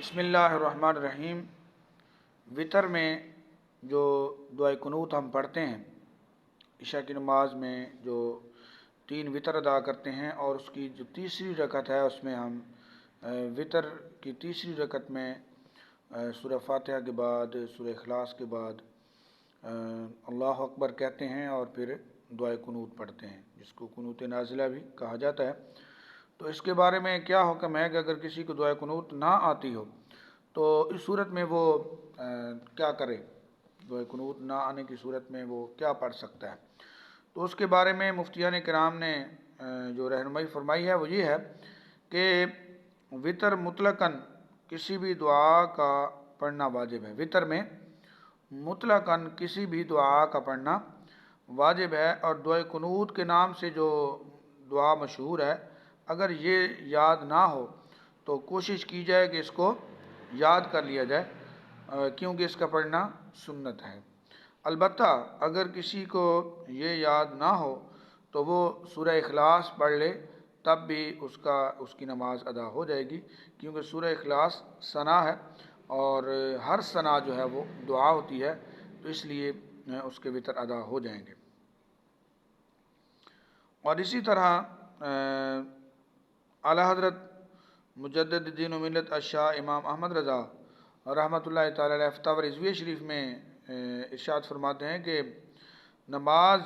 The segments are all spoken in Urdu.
بسم اللہ الرحمن الرحیم۔ وطر میں جو دعائے قنوت ہم پڑھتے ہیں عشاء کی نماز میں، جو 3 وطر ادا کرتے ہیں، اور اس کی جو تیسری رکعت ہے اس میں ہم وطر کی تیسری رکعت میں سورہ فاتحہ کے بعد، سورہ اخلاص کے بعد اللہ اکبر کہتے ہیں اور پھر دعائے قنوت پڑھتے ہیں، جس کو قنوت نازلہ بھی کہا جاتا ہے۔ تو اس کے بارے میں کیا حکم ہے کہ اگر کسی کو دعائے قنوت نہ آتی ہو تو اس صورت میں وہ کیا کرے؟ دعائے قنوت نہ آنے کی صورت میں وہ کیا پڑھ سکتا ہے؟ تو اس کے بارے میں مفتیان کرام نے جو رہنمائی فرمائی ہے وہ یہ ہے کہ وطر مطلقاً کسی بھی دعا کا پڑھنا واجب ہے۔ وطر میں مطلقاً کسی بھی دعا کا پڑھنا واجب ہے، اور دعائے قنوت کے نام سے جو دعا مشہور ہے، اگر یہ یاد نہ ہو تو کوشش کی جائے کہ اس کو یاد کر لیا جائے، کیونکہ اس کا پڑھنا سنت ہے۔ البتہ اگر کسی کو یہ یاد نہ ہو تو وہ سورہ اخلاص پڑھ لے، تب بھی اس کی نماز ادا ہو جائے گی، کیونکہ سورہ اخلاص ثنا ہے، اور ہر ثنا جو ہے وہ دعا ہوتی ہے، تو اس لیے اس کے وطر ادا ہو جائیں گے۔ اور اسی طرح اعلیٰ حضرت مجدد دین و ملت الشاہ امام احمد رضا رحمۃ اللہ تعالی علیہ فتاوی رضویہ شریف میں ارشاد فرماتے ہیں کہ نماز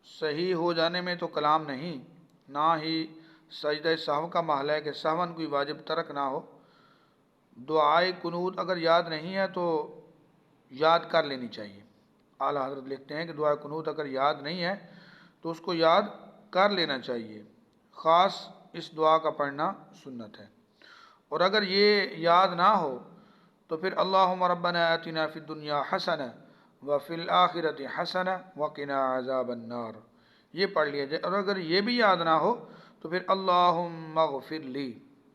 صحیح ہو جانے میں تو کلام نہیں، نہ ہی سجدہ سہو کا محل ہے کہ سہون کوئی واجب ترک نہ ہو۔ دعائے قنوت اگر یاد نہیں ہے تو یاد کر لینی چاہیے۔ اعلیٰ حضرت لکھتے ہیں کہ دعائے قنوت اگر یاد نہیں ہے تو اس کو یاد کر لینا چاہیے، خاص اس دعا کا پڑھنا سنت ہے۔ اور اگر یہ یاد نہ ہو تو پھر اللہم ربنا آتنا فی الدنیا حسنہ وفی الآخرۃ حسنہ وقنا عذاب النار، یہ پڑھ لیا جائے۔ اور اگر یہ بھی یاد نہ ہو تو پھر اللہم اغفر لی،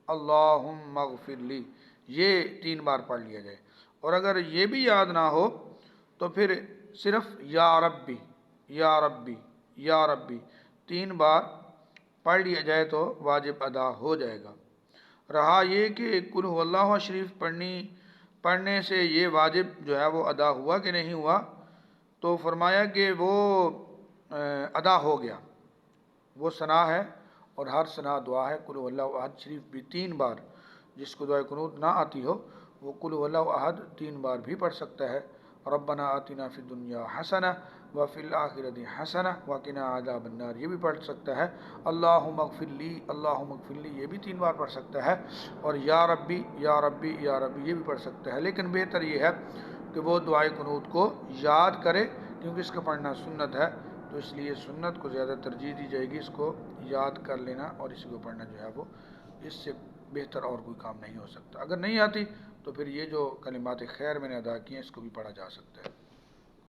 اللہم اغفر لی، یہ 3 بار پڑھ لیا جائے۔ اور اگر یہ بھی یاد نہ ہو تو پھر صرف یا ربی یا ربی یا ربی 3 بار پڑھ لیا جائے تو واجب ادا ہو جائے گا۔ رہا یہ کہ قل هو اللہ شریف پڑھنے سے یہ واجب جو ہے وہ ادا ہوا کہ نہیں ہوا، تو فرمایا کہ وہ ادا ہو گیا، وہ ثنا ہے، اور ہر ثنا دعا ہے۔ قل هو اللہ احد شریف بھی 3 بار، جس کو دعائے قنوت نہ آتی ہو وہ قل هو اللہ احد 3 بار بھی پڑھ سکتا ہے۔ ربنا آتنا فی الدنیا حسنہ وفی الآخرۃ حسنہ وقنا عذاب النار یہ بھی پڑھ سکتا ہے۔ اللہم اغفر لی، اللہم اغفر لی یہ بھی 3 بار پڑھ سکتا ہے، اور یا ربی یا ربی یا ربی یہ بھی پڑھ سکتا ہے۔ لیکن بہتر یہ ہے کہ وہ دعائے قنوت کو یاد کرے، کیونکہ اس کا پڑھنا سنت ہے، تو اس لیے سنت کو زیادہ ترجیح دی جائے گی، اس کو یاد کر لینا اور اسی کو پڑھنا جو ہے وہ اس سے بہتر اور کوئی کام نہیں ہو سکتا۔ اگر نہیں آتی تو پھر یہ جو کلمات خیر میں نے ادا کیے ہیں اس کو بھی پڑھا جا سکتا ہے۔